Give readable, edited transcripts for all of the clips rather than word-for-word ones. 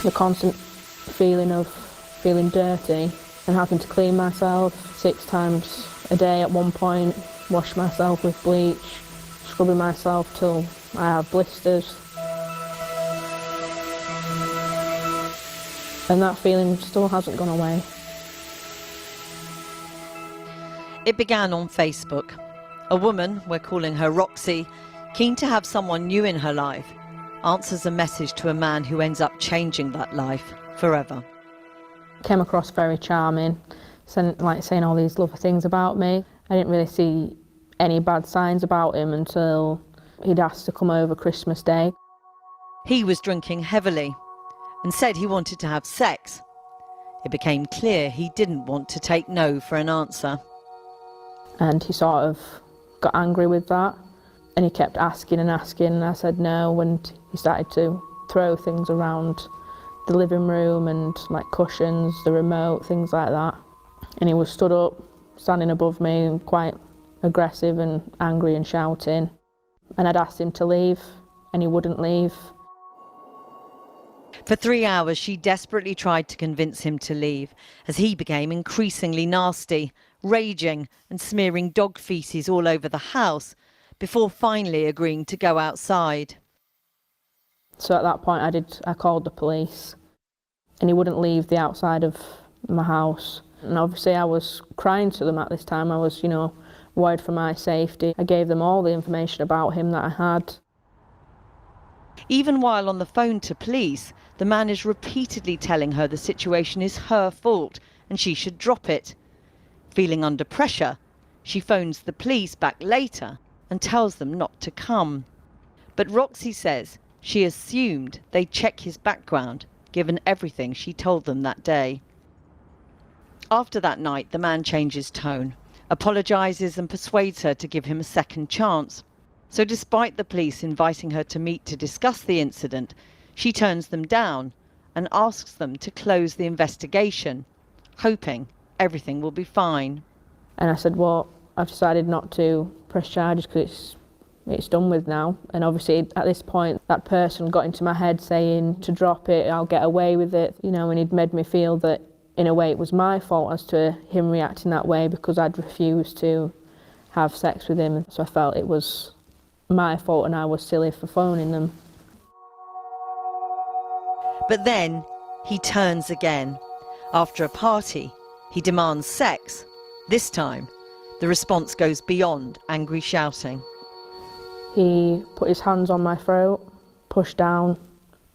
The constant feeling of feeling dirty and having to clean myself 6 times a day at one point, wash myself with bleach, scrubbing myself till I have blisters. And that feeling still hasn't gone away. It began on Facebook. A woman, we're calling her Roxy, keen to have someone new in her life, answers a message to a man who ends up changing that life forever. Came across very charming, saying all these lovely things about me. I didn't really see any bad signs about him until he'd asked to come over Christmas Day. He was drinking heavily and said he wanted to have sex. It became clear he didn't want to take no for an answer. And he sort of got angry with that, and he kept asking and asking, and I said no, and he started to throw things around the living room and like cushions, the remote, things like that. And he was stood up, standing above me, and quite aggressive and angry and shouting. And I'd asked him to leave, and he wouldn't leave. For 3 hours, she desperately tried to convince him to leave, as he became increasingly nasty, raging and smearing dog feces all over the house, before finally agreeing to go outside. So at that point I called the police, and he wouldn't leave the outside of my house. And obviously I was crying to them at this time. I was, worried for my safety. I gave them all the information about him that I had. Even while on the phone to police, the man is repeatedly telling her the situation is her fault and she should drop it. Feeling under pressure, she phones the police back later and tells them not to come. But Roxy says she assumed they'd check his background, given everything she told them that day. After that night, the man changes tone, apologises and persuades her to give him a second chance. So despite the police inviting her to meet to discuss the incident, she turns them down and asks them to close the investigation, hoping everything will be fine. And I said, well, I've decided not to press charges because it's done with now. And obviously at this point, that person got into my head saying to drop it, I'll get away with it, and he'd made me feel that in a way it was my fault as to him reacting that way because I'd refused to have sex with him. So I felt it was my fault and I was silly for phoning them. But then he turns again. After a party, he demands sex. This time, the response goes beyond angry shouting. He put his hands on my throat, pushed down,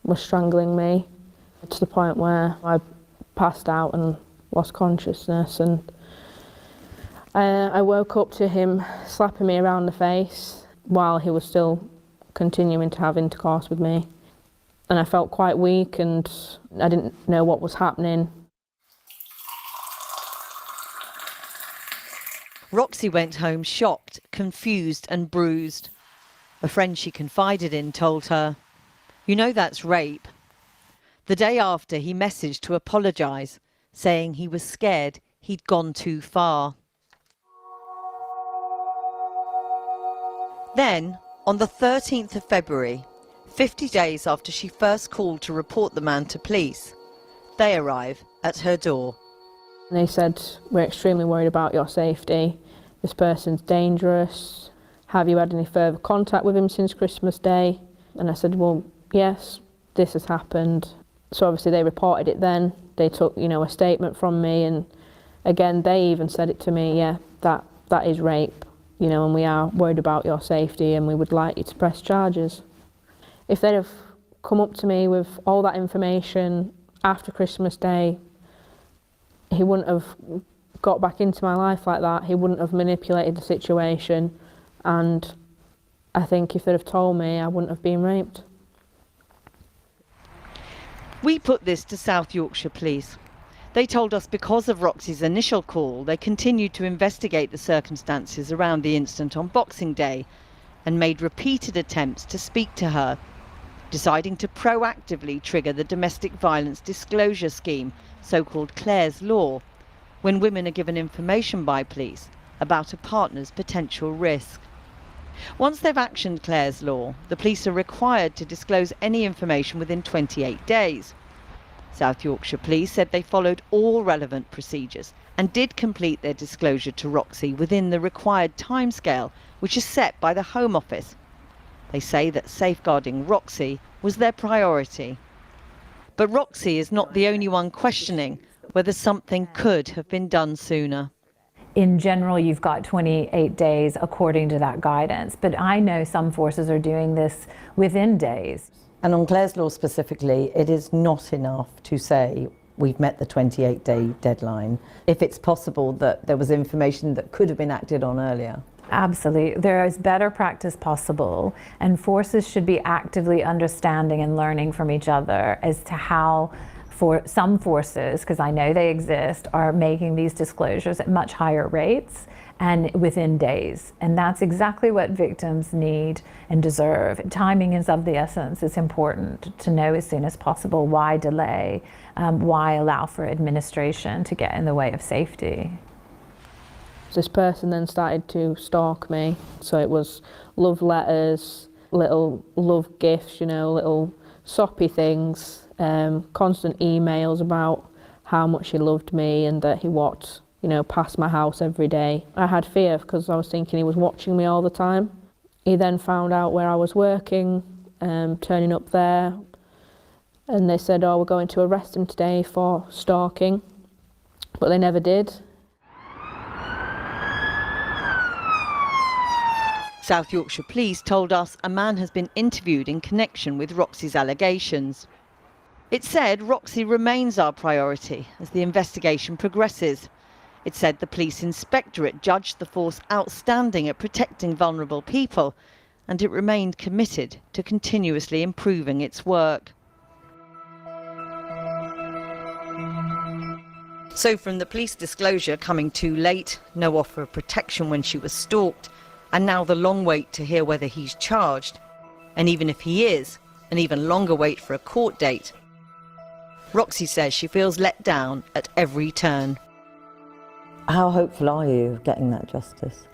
was strangling me to the point where I passed out and lost consciousness. And I woke up to him slapping me around the face while he was still continuing to have intercourse with me. And I felt quite weak and I didn't know what was happening. Roxy went home shocked, confused and bruised. A friend she confided in told her, that's rape. The day after, he messaged to apologise, saying he was scared he'd gone too far. Then, on the 13th of February, 50 days after she first called to report the man to police, they arrive at her door. They said, we're extremely worried about your safety. This person's dangerous. Have you had any further contact with him since Christmas Day? And I said, well, yes, this has happened. So obviously they reported it then. They took, a statement from me, and again, they even said it to me, yeah, that is rape, and we are worried about your safety and we would like you to press charges. If they'd have come up to me with all that information after Christmas Day, he wouldn't have got back into my life like that. He wouldn't have manipulated the situation. And I think if they'd have told me, I wouldn't have been raped. We put this to South Yorkshire Police. They told us because of Roxy's initial call, they continued to investigate the circumstances around the incident on Boxing Day and made repeated attempts to speak to her, deciding to proactively trigger the domestic violence disclosure scheme, so-called Clare's Law, when women are given information by police about a partner's potential risk. Once they've actioned Clare's Law, the police are required to disclose any information within 28 days. South Yorkshire Police said they followed all relevant procedures and did complete their disclosure to Roxy within the required timescale, which is set by the Home Office. They say that safeguarding Roxy was their priority. But Roxy is not the only one questioning whether something could have been done sooner. In general, you've got 28 days according to that guidance, but I know some forces are doing this within days. And on Clare's Law specifically, it is not enough to say we've met the 28-day deadline if it's possible that there was information that could have been acted on earlier. Absolutely. There is better practice possible, and forces should be actively understanding and learning from each other as to how, for some forces, because I know they exist, are making these disclosures at much higher rates and within days. And that's exactly what victims need and deserve. Timing is of the essence. It's important to know as soon as possible. Why delay? Why allow for administration to get in the way of safety? This person then started to stalk me. So it was love letters, little love gifts, you know, little soppy things, constant emails about how much he loved me and that he walked, you know, past my house every day. I had fear because I was thinking he was watching me all the time. He then found out where I was working, turning up there, and they said, oh, we're going to arrest him today for stalking, but they never did. South Yorkshire Police told us a man has been interviewed in connection with Roxy's allegations. It said Roxy remains our priority as the investigation progresses. It said the police inspectorate judged the force outstanding at protecting vulnerable people, and it remained committed to continuously improving its work. So from the police disclosure coming too late, no offer of protection when she was stalked, and now the long wait to hear whether he's charged, and even if he is, an even longer wait for a court date. Roxy says she feels let down at every turn. How hopeful are you of getting that justice?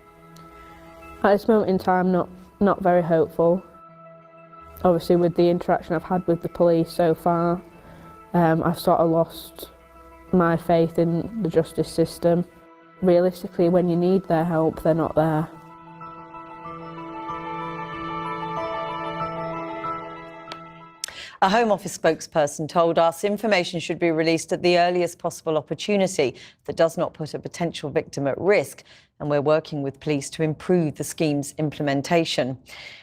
At this moment in time, not very hopeful. Obviously with the interaction I've had with the police so far, I've sort of lost my faith in the justice system. Realistically, when you need their help, they're not there. A Home Office spokesperson told us information should be released at the earliest possible opportunity that does not put a potential victim at risk, and we're working with police to improve the scheme's implementation.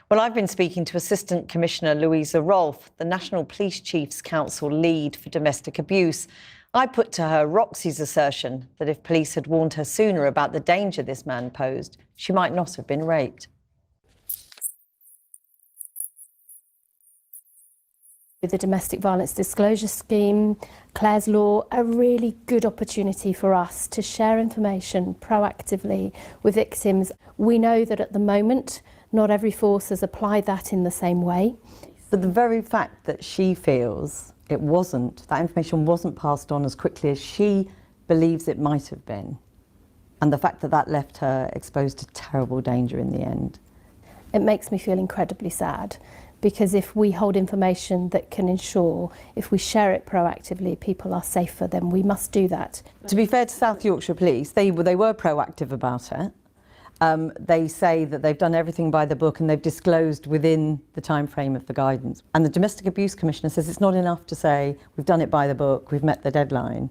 Well, I've been speaking to Assistant Commissioner Louisa Rolfe, the National Police Chiefs Council lead for domestic abuse. I put to her Roxy's assertion that if police had warned her sooner about the danger this man posed, she might not have been raped. The Domestic Violence Disclosure Scheme, Clare's Law, a really good opportunity for us to share information proactively with victims. We know that at the moment, not every force has applied that in the same way. But the very fact that she feels that information wasn't passed on as quickly as she believes it might have been, and the fact that that left her exposed to terrible danger in the end. It makes me feel incredibly sad. Because if we hold information that can ensure, if we share it proactively, people are safer, then we must do that. To be fair to South Yorkshire Police, they were proactive about it. They say that they've done everything by the book and they've disclosed within the time frame of the guidance. And the Domestic Abuse Commissioner says it's not enough to say we've done it by the book, we've met the deadline.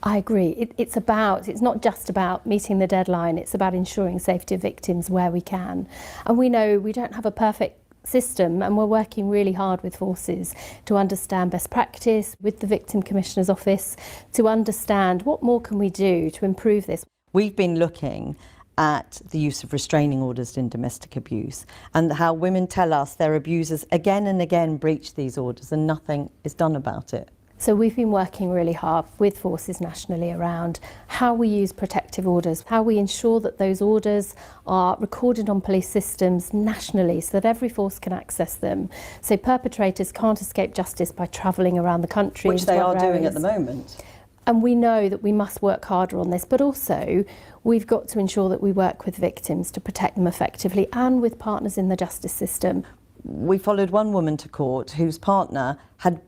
I agree. It's not just about meeting the deadline, it's about ensuring safety of victims where we can. And we know we don't have a perfect system, and we're working really hard with forces to understand best practice with the Victim Commissioner's Office to understand what more can we do to improve this. We've been looking at the use of restraining orders in domestic abuse and how women tell us their abusers again and again breach these orders and nothing is done about it. So we've been working really hard with forces nationally around how we use protective orders, how we ensure that those orders are recorded on police systems nationally so that every force can access them. So perpetrators can't escape justice by travelling around the country. Which they are doing at the moment. And we know that we must work harder on this, but also we've got to ensure that we work with victims to protect them effectively and with partners in the justice system. We followed one woman to court whose partner had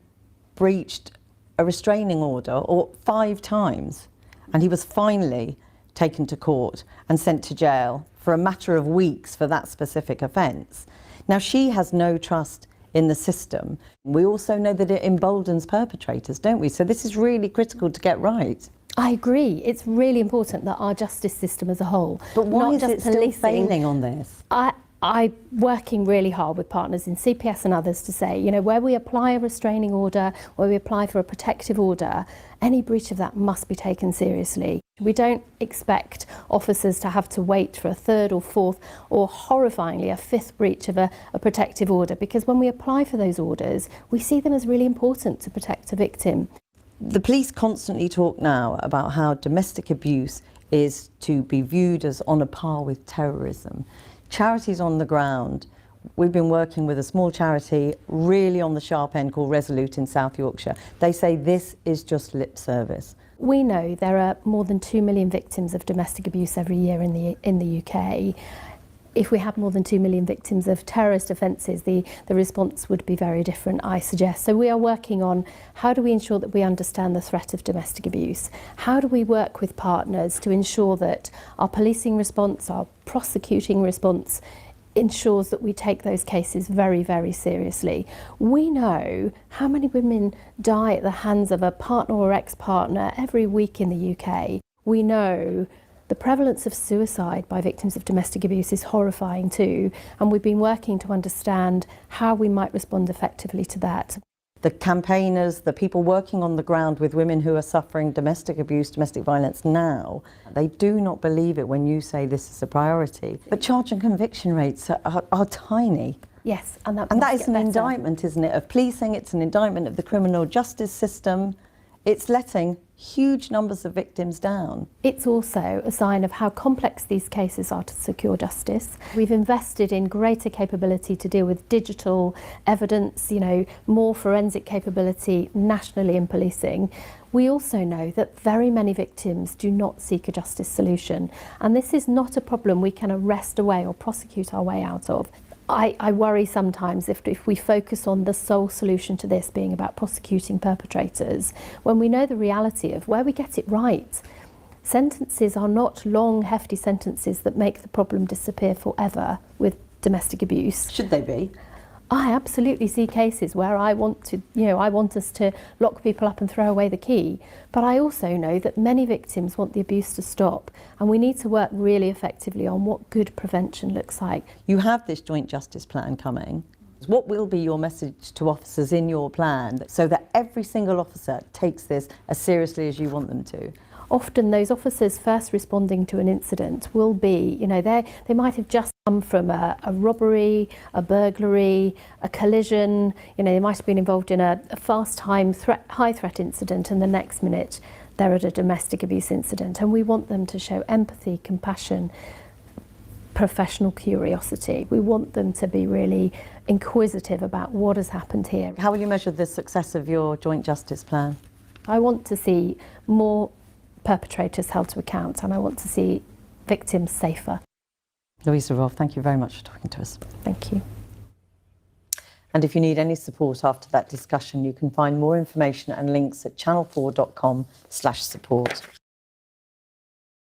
breached a restraining order or 5 times, and he was finally taken to court and sent to jail for a matter of weeks for that specific offence. Now, she has no trust in the system. We also know that it emboldens perpetrators, don't we? So this is really critical to get right. I agree. It's really important that our justice system as a whole, But why not is just it still policing, failing on this? I'm working really hard with partners in CPS and others to say, you know, where we apply a restraining order, where we apply for a protective order, any breach of that must be taken seriously. We don't expect officers to have to wait for a 3rd or 4th or horrifyingly a 5th breach of a protective order, because when we apply for those orders, we see them as really important to protect a victim. The police constantly talk now about how domestic abuse is to be viewed as on a par with terrorism. Charities on the ground, we've been working with a small charity really on the sharp end called Resolute in South Yorkshire. They say this is just lip service. We know there are more than 2 million victims of domestic abuse every year in the UK. If we had more than 2 million victims of terrorist offences, the response would be very different, I suggest. So we are working on how do we ensure that we understand the threat of domestic abuse? How do we work with partners to ensure that our policing response, our prosecuting response, ensures that we take those cases very, very seriously? We know how many women die at the hands of a partner or ex-partner every week in the UK. We know the prevalence of suicide by victims of domestic abuse is horrifying too, and we've been working to understand how we might respond effectively to that. The campaigners, the people working on the ground with women who are suffering domestic abuse, domestic violence now, they do not believe it when you say this is a priority. But charge and conviction rates are tiny. Yes, and that is an indictment, isn't it, of policing? It's an indictment of the criminal justice system. It's letting huge numbers of victims down. It's also a sign of how complex these cases are to secure justice. We've invested in greater capability to deal with digital evidence, you know, more forensic capability nationally in policing. We also know that very many victims do not seek a justice solution, and this is not a problem we can arrest away or prosecute our way out of. I worry sometimes if we focus on the sole solution to this being about prosecuting perpetrators, when we know the reality of where we get it right. Sentences are not long, hefty sentences that make the problem disappear forever with domestic abuse. Should they be? I absolutely see cases where I want us to lock people up and throw away the key. But I also know that many victims want the abuse to stop, and we need to work really effectively on what good prevention looks like. You have this joint justice plan coming. What will be your message to officers in your plan so that every single officer takes this as seriously as you want them to? Often those officers first responding to an incident will be, you know, they might have just come from a robbery, a burglary, a collision, you know, they might have been involved in a fast time high threat incident, and the next minute they're at a domestic abuse incident. And we want them to show empathy, compassion, professional curiosity. We want them to be really inquisitive about what has happened here. How will you measure the success of your joint justice plan? I want to see more perpetrators held to account, and I want to see victims safer. Louisa Rolfe, thank you very much for talking to us. Thank you. And if you need any support after that discussion, you can find more information and links at channel4.com/support.